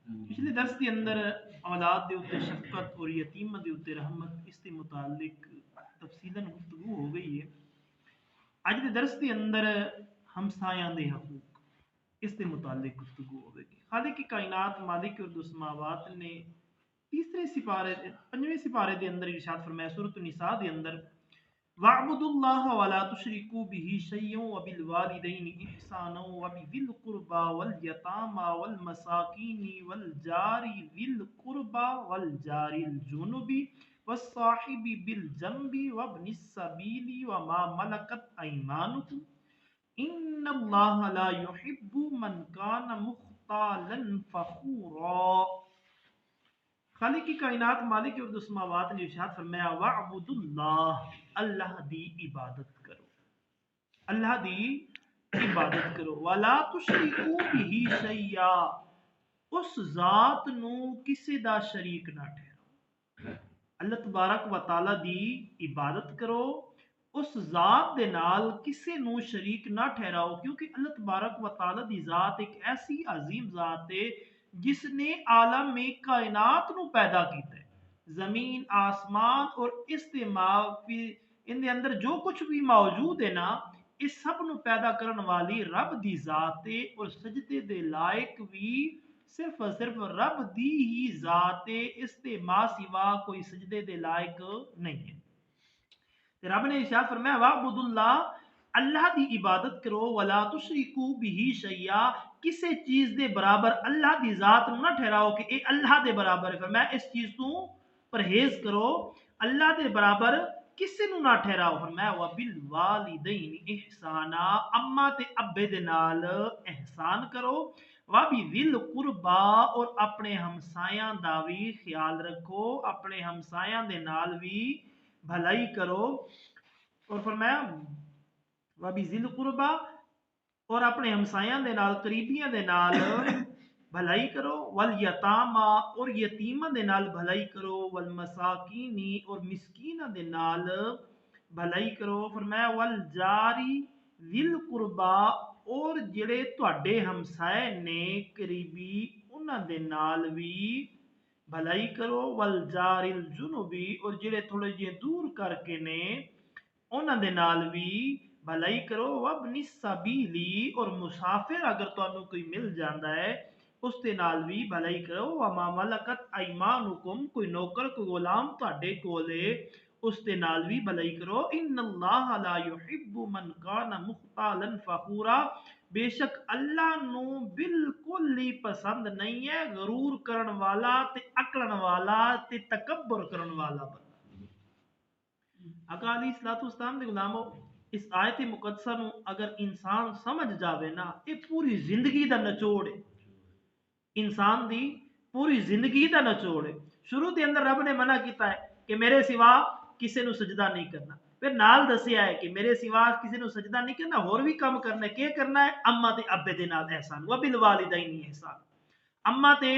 पिछले दर्स के अंदर औलाद दे उत्ते शफकत और यतीम दे उत्ते रहमत इसके मुतालिक तफसीलन गुफ्तगू हो गई है। अज के दर्स के अंदर हमसायां दे हकूक इसके मुतालिक गुफ्तगू होगी। खालिक की कायनात मालिक और दुसमावात ने तीसरे सिपारे पंजवें सिपारे के अंदर इरशाद फरमाया सूरत निसा के अंदर वअबुदुल्लाह वला तुशरिकू बिही शय्यन व बिल वालिदैनि इहसाना व बिज़िल कुर्बा वल यतामा वल मसाकीनि वल जारी ज़िल कुर्बा वल जारिल जुनुबी वस्साहिबि बिल जंबी वब्निस सबीली व मा मलकत अयमानुकुम इन्नल्लाहा ला युहिब्बु मन कान मुख्तालन फखूरा। खालिक की कायनात मालिक और दुसमावात ने इरशाद फरमाया वअबुदुल्लाह अल्लाह दी इबादत करो, अल्लाह दी इबादत करो। वाला तुशरिकू बिही शैया उस जात नू किसी दा शरीक ना ठहराओ। अल्लाह तबारक व तआला दी इबादत करो, उस जात दे नाल किसी नू शरीक ना ठहराओ, क्योंकि अल्लाह तबारक व तआला दी जात एक ऐसी अजीम जात है जिसने आलम में कायनात नू पैदा किया है। जमीन आसमान और इस्तेमाल इन अंदर जो कुछ भी मौजूद है ना, इस सब नू पैदा करने वाली रब दी जात है और सजदे दे लायक भी सिर्फ और सिर्फ रब दी ही जात है। इसके मां सिवा कोई सजदे दे लायक नहीं है। रब ने इरशाद फरमाया वाबुदुल्लाह अल्लाह दी इबादत करो वला तुशरिकू बिही शैया किसी चीज दे बराबर अल्लाह दी जात नू ना ठहराओ कि ये अल्लाह दे बराबर है। फरमाया इस चीज तू परहेज करो, अल्लाह दे बराबर किसी नू ना ठहराओ। फरमाया व बिल वालिदैन इहसाना अम्मा ते अब्बे दे नाल एहसान करो, व भी विल कुर्बा और अपने हमसायां दा भी ख्याल रखो, अपने हमसायां दे नाल भी भलाई करो। और फरमाया वबी जिल कुर्बा और अपने हमसायां दे नाल करीबियां दे नाल भलाई करो, वल यतामा और यतीमा दे नाल भलाई करो, वल मसाकीनी और मिसकीना दे नाल भलाई करो। फरमाया वल जारी जिल कुर्बा और जेड़े तुहाडे हमसाए ने करीबी उन्हां दे नाल भी भलाई करो, वल जारिल जुनुबी और जेड़े थोड़े जे दूर करके ने उन्हां दे नाल भी भलाई करो। वबनी सबीली और मुसाफिर अगर तुहानू कोई मिल जाता है उस दे नाल भी भलाई करो। वमा मलकत अयमानुकुम कोई नौकर कोई गुलाम तुहाडे कोल है उस दे नाल भी भलाई करो। इन्नल्लाह ला युहिब्बु मन काना मुख्तालन फखूरा बेशक अल्लाह नू बिल्कुल ही पसंद नहीं है गरूर करन वाला ते अकड़न वाला ते तकब्बुर करन वाला बंदा। अकाली सलातुस्ताम दे गुलामो इस आयत मुकद्दसा नू अगर इंसान समझ जावे ना, ये पूरी जिंदगी दा निचोड़ है। इंसान दी पूरी जिंदगी दा निचोड़ है। शुरू के अंदर रब ने मना किया है कि मेरे सिवा किसी नू सजदा नहीं करना, फिर नाल दसिया है कि मेरे सिवा किसी नू सजदा नहीं करना, होर भी काम करना है। क्या करना है? अम्मा ते अब्बे दे नाल एहसान, व बिल वालिदैनी एहसान, अम्मा ते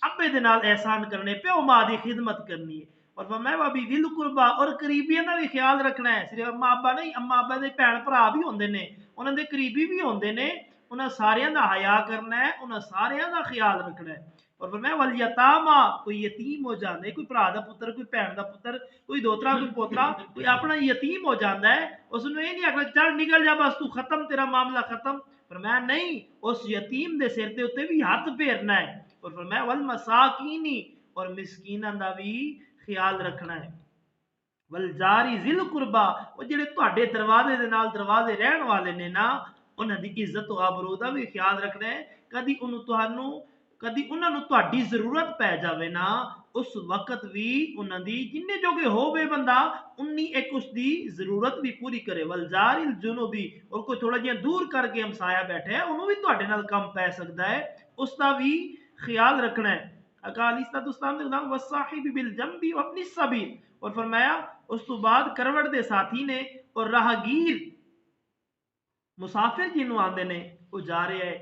अब्बे दे नाल एहसान करने, प्यो मां दी खिदमत करनी है। और फरमाया भी दिल कुर्बा और करीबियां का भी ख्याल रखना है। सिर्फ अम्मा अब्बा नहीं, अम्मा अब्बा के भैन भरा भी होंगे ने, उन्होंने करीबी भी होंगे ने, उन्हें सारियां का हया करना है, उन्हें सारियां का ख्याल रखना है। और फरमाया वल यतामा कोई यतीम हो जाता है, कोई भरा का पुत्र कोई भैन का पुत्र कोई दोतरा कोई पोतरा कोई अपना यतीम हो जाता है, उसने ये नहीं आखना चल निकल जा बस तू खत्म तेरा मामला खत्म। फरमाया नहीं, उस यतीम के सिर के उत्ते भी हाथ फेरना है। और फरमाया वल मसाकीनी और मिसकीना का भी ख्याल रखना है। वल जारी जिल कुर्बा वो जेडे तुहाडे दरवाजे दे नाल दरवाजे रहन वाले ने ना, उन्हां दी इज्जत आबरू दा भी ख्याल रखना है। कदी उन्होंने तुहानू कदी उन्हां नू तुहाडी जरूरत पै जावे ना, उस वक्त भी उन्हां दी जिन्ने जोगे होवे बंदा उन्नी एक उसकी जरूरत भी पूरी करे। वल जारिल जुनुबी और कोई थोड़ा जिहा दूर करके हमसाया बैठा है उन्होंने भी तुहाडे नाल कम पै सकता है, उसका भी ख्याल रखना है। और फरमाया उस तो बाद करवट दे साथी ने और राहगीर मुसाफिर जिन्हों आते ने वो जा रहा है,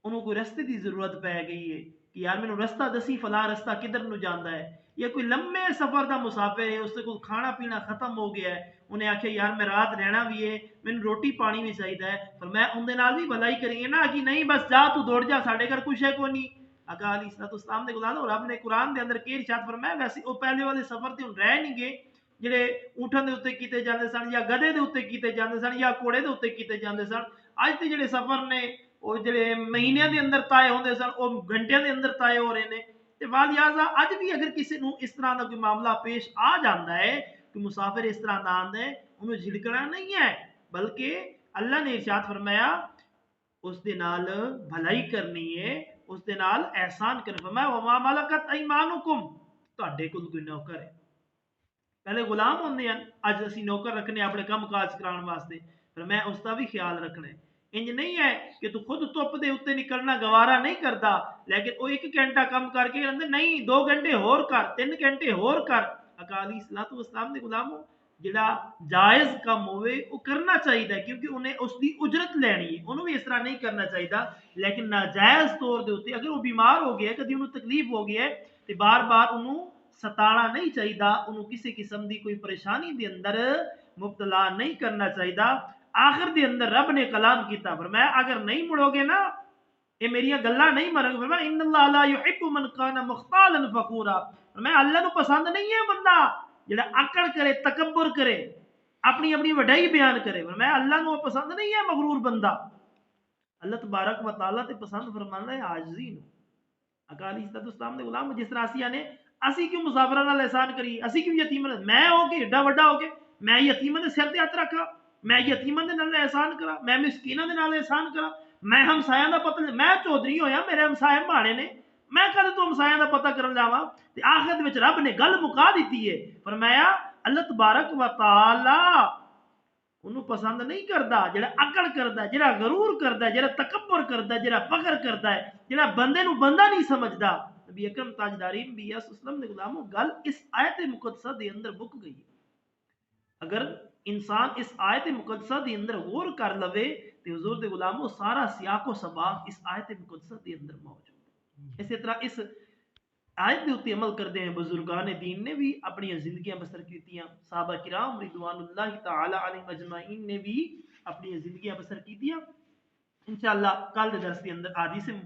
उन्होंने कोई रस्ते की जरूरत पै गई है कि यार मैनू रस्ता दसी फला रस्ता किधर नू जाता है, या कोई लंबे सफर का मुसाफिर है उससे कोई खाना पीना खत्म हो गया है, उन्हें आख्या यार मैं रात रहना भी है मैनू रोटी पानी भी चाहिए है, पर मैं उनके नाल भी भलाई करी है ना कि नहीं बस जा तू दौड़ जा साढ़े घर कुछ है को नहीं। आका अलैहिस्सलाम दे गुलाम रब ने कुरान दे अंदर के इरशाद फरमाया वैसे वो पहले वाले सफर ते हुण रह नहीं गए ਜਿਹੜੇ ਊਠਾਂ ਦੇ ਉੱਤੇ ਕੀਤੇ ਜਾਂਦੇ ਸਨ ਜਾਂ ਗਧੇ ਦੇ ਉੱਤੇ ਕੀਤੇ ਜਾਂਦੇ ਸਨ ਜਾਂ ਘੋੜੇ ਦੇ ਉੱਤੇ ਕੀਤੇ ਜਾਂਦੇ ਸਨ ਅੱਜ ਤੇ ਜਿਹੜੇ ਸਫ਼ਰ ਨੇ ਉਹ ਜਿਹੜੇ ਮਹੀਨਿਆਂ ਦੇ ਅੰਦਰ ਤੈਅ ਹੁੰਦੇ ਸਨ ਉਹ ਘੰਟਿਆਂ ਦੇ ਅੰਦਰ ਤੈਅ ਹੋ ਰਹੇ ਨੇ ਤੇ ਵਾਲਿਆਜ਼ਾ ਅੱਜ ਵੀ ਅਗਰ ਕਿਸੇ ਨੂੰ ਇਸ ਤਰ੍ਹਾਂ ਦਾ ਕੋਈ ਮਾਮਲਾ ਪੇਸ਼ ਆ ਜਾਂਦਾ ਹੈ ਕਿ ਮੁਸਾਫਿਰ ਇਸ ਤਰ੍ਹਾਂ ਦਾ ਆਂਦਾ ਹੈ ਉਹਨੂੰ ਝਿੜਕਣਾ ਨਹੀਂ ਹੈ ਬਲਕਿ ਅੱਲਾ ਨੇ ਇਰਸ਼ਾਦ ਫਰਮਾਇਆ ਉਸ ਦੇ ਨਾਲ ਭਲਾਈ ਕਰਨੀ ਹੈ ਉਸ ਦੇ ਨਾਲ ਇਹਸਾਨ ਕਰਨਾ ਫਰਮਾਇਆ ਵਮਾ ਮਲਕਤ ਅਇਮਾਨੁਕੁਮ ਤੁਹਾਡੇ ਕੋਲ ਕੋਈ ਨੌਕਰ ਹੈ पहले गुलाम होंगे हैं अज असी नौकर रखने अपने कम काज कराने वास्ते पर मैं उसका भी ख्याल रखना है इंज नहीं है कि तू खुद धुप के उत्ते निकलना गवारा नहीं करता लेकिन वो 1 घंटा कम करके कहते नहीं 2 घंटे होर कर 3 घंटे होर कर अकाली सलातो इस्लाम के गुलामों जिहड़ा जायज़ कम होवे वो करना चाहिए क्योंकि उन्हें उसकी उजरत लैनी है उन्होंने भी इस तरह नहीं करना चाहिए लेकिन नाजायज़ तौर के उत्ते अगर वो बीमार हो गया कभी उन्होंने तकलीफ हो गई है तो बार बार उन्होंने सताना नहीं चाहिए उन्होंने किसी किस्म की कोई परेशानी के अंदर मुबतला नहीं करना चाहिए आखिर के अंदर रब ने कलाम किया फरमाया अगर नहीं मुड़ोगे ना ये मेरिया गल्लां नहीं मरोगे फरमाया इन्नल्लाह ला युहिब्बु मन काना मुख्तालन फखूरा फरमाया अल्लाह नु पसंद नहीं है बंदा जेड़ा आकड़ करे तकब्बुर करे अपनी अपनी वडाई बयान करे फरमाया अल्लाह नु पसंद नहीं है मगरूर बंदा अल्लाह तबारक व तआला ते पसंद फरमांदा है आजिज़ी नु अकाली इस्लाम दे गुलाम जिस तरह आसिया ने ਅਸੀਂ ਕਿਉਂ ਮੁਸਾਫਰਾਂ ਨਾਲ ਇਹਸਾਨ ਕਰੀਏ ਅਸੀਂ ਕਿਉਂ ਯਤੀਮਾਂ ਮੈਂ ਹੋ ਕੇ ਏਡਾ ਵੱਡਾ ਹੋ ਕੇ ਮੈਂ ਯਤੀਮਾਂ ਦੇ ਸਿਰ ਤੇ ਹੱਥ ਰੱਖਾਂ ਮੈਂ ਯਤੀਮਾਂ ਦੇ ਨਾਲ ਇਹਸਾਨ ਕਰਾਂ ਮੈਂ ਮਿਸਕੀਨਾਂ ਦੇ ਨਾਲ ਇਹਸਾਨ ਕਰਾਂ ਮੈਂ ਹਮਸਾਇਆਂ ਦਾ ਪਤਾ ਮੈਂ ਚੌਧਰੀ ਹੋਇਆ ਮੇਰੇ ਹਮਸਾਏ ਮਾਣੇ ਨੇ ਮੈਂ ਕਦੇ ਤੋਂ ਹਮਸਾਇਆਂ ਦਾ ਪਤਾ ਕਰਨ ਜਾਵਾਂ ਤੇ ਆਖਿਰ ਦੇ ਵਿੱਚ ਰੱਬ ਨੇ ਗੱਲ ਮੁਕਾ ਦਿੱਤੀ ਏ फरमाया अल्लाह तबारक व तआला ਉਹਨੂੰ ਪਸੰਦ ਨਹੀਂ ਕਰਦਾ ਜਿਹੜਾ ਅਕੜ ਕਰਦਾ ਜਿਹੜਾ ਗਰੂਰ ਕਰਦਾ ਜਿਹੜਾ ਤਕੱਬਰ ਕਰਦਾ ਜਿਹੜਾ ਫਖਰ ਕਰਦਾ ਹੈ ਜਿਹੜਾ ਬੰਦੇ ਨੂੰ ਬੰਦਾ ਨਹੀਂ ਸਮਝਦਾ नबी अकरम ताजदारीन भी वसल्लम ने गुलामों गल इस आयत मुकद्दसा के अंदर मुक गई अगर इंसान इस आयत मुकद्दसा के अंदर गौर कर लवे तो हुजूर दे गुलामों सारा सियाको सबाक इस आयत मुकद्दसा के अंदर मौजूद है इसी तरह इस आयत के उत्ते अमल करते हैं बुजुर्गान दीन ने भी अपनी जिंदगियां बसर की साहबा किराम रिदवानुल्लाह तआला अलैहिम अजमाइन ने भी अपनी जिंदगियां बसर की इंशाअल्लाह कल के दर्स के अंदर आदि से